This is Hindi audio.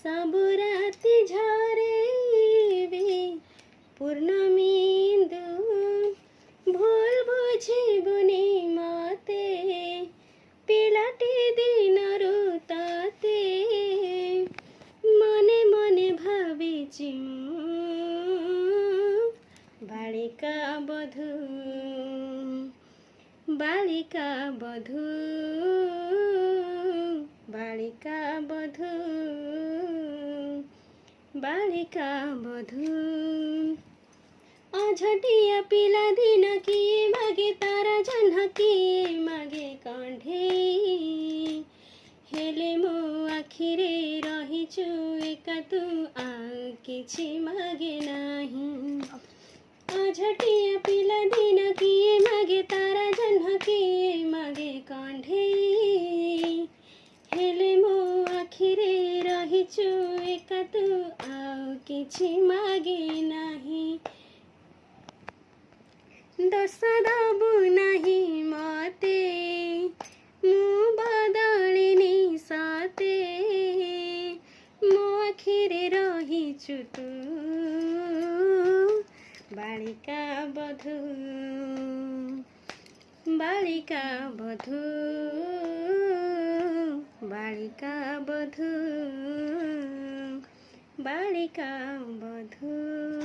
सबु राति झरेबे पूर्णमिन्दु भूल बुझिबुनि मते पिलाटी दिनरु ताते मने मने भाबिछु बालिका बधू बालिका बधू बालिका बधू बालिका बधू अझटिया पिला दिन किए मागे तारा जन्ह किए मागे कंढे हेले मो आखिरे रहिछु एका तू आ किछि मागे नाही अझटिया पिला दिन किए मागे तारा जन्ह किए मागे कंढे हेले मो आखिरे रहिछु एका तू आउ किछि मागे नाही दोष दबु नाही मते मु बदलिनी सते मो आखिरे रहिछु तू बालिका बधू बालिका बधू बालिका बधू बालिका बधू।